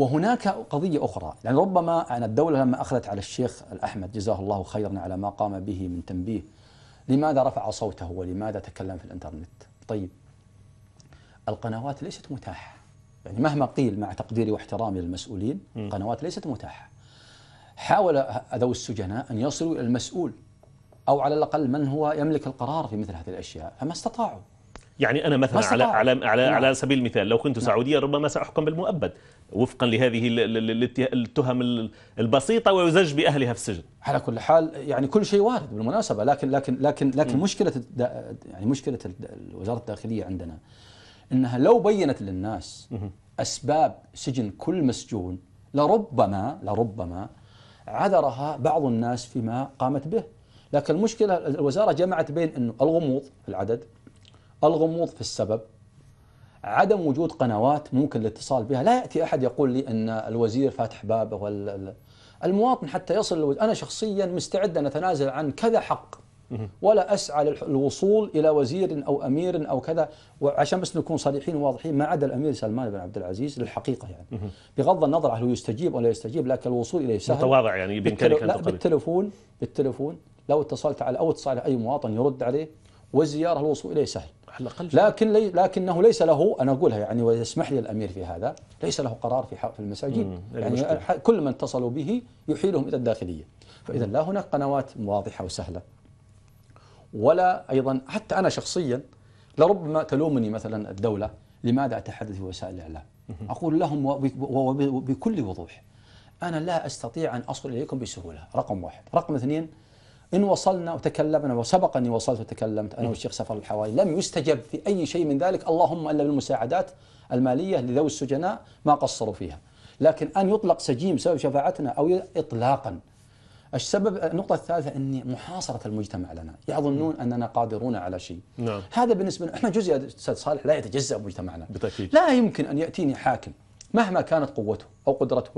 وهناك قضية أخرى، يعني ربما أن الدولة لما أخذت على الشيخ الأحمد جزاه الله خيرا على ما قام به من تنبيه لماذا رفع صوته ولماذا تكلم في الإنترنت. طيب القنوات ليست متاحة، يعني مهما قيل مع تقديري واحترامي للمسؤولين القنوات ليست متاحة. حاول ذوي السجناء أن يصلوا إلى المسؤول أو على الأقل من هو يملك القرار في مثل هذه الأشياء، فما استطاعوا. يعني أنا مثلا على سبيل المثال لو كنت سعوديا ربما سأحكم بالمؤبد وفقا لهذه التهم البسيطة ويزج بأهلها في السجن. على كل حال يعني كل شيء وارد بالمناسبة، لكن مشكلة وزارة الداخلية عندنا إنها لو بينت للناس أسباب سجن كل مسجون لربما عذرها بعض الناس فيما قامت به. لكن المشكلة الوزارة جمعت بين إنه الغموض في العدد، الغموض في السبب، عدم وجود قنوات ممكن الاتصال بها. لا يأتي أحد يقول لي أن الوزير فاتح بابه المواطن حتى يصل أنا شخصيا مستعد أن أتنازل عن كذا حق ولا أسعى للوصول إلى وزير أو أمير أو كذا، وعشان بس نكون صريحين وواضحين ما عدا الأمير سلمان بن عبد العزيز للحقيقة، يعني بغض النظر هل يستجيب ولا يستجيب لكن الوصول إليه سهل. متواضع يعني بإمكانك أن تقبل. بالتلفون لو اتصلت على أو اتصل على أي مواطن يرد عليه، والزيارة الوصول إليه سهل. لكنه ليس له، أنا أقولها يعني ويسمح لي الأمير في هذا، ليس له قرار في المساجين، يعني كل من اتصلوا به يحيلهم إلى الداخلية. فإذا لا هناك قنوات واضحة وسهلة، ولا أيضا حتى أنا شخصيا لربما تلومني مثلا الدولة لماذا أتحدث في وسائل الإعلام، أقول لهم بكل وضوح أنا لا أستطيع أن أصل إليكم بسهولة، رقم واحد. رقم اثنين، إن وصلنا وتكلمنا وسبق أني وصلت وتكلمت أنا والشيخ سفر الحوالي لم يستجب في أي شيء من ذلك، اللهم إلا بالمساعدات المالية لذوي السجناء ما قصروا فيها. لكن أن يطلق سجين بسبب شفاعتنا أو إطلاقا. النقطة الثالثة أني محاصرة المجتمع لنا، يظنون أننا قادرون على شيء. نعم. هذا بالنسبة لنا، احنا جزء أستاذ صالح لا يتجزأ مجتمعنا بالتأكيد. لا يمكن أن يأتيني حاكم مهما كانت قوته أو قدرته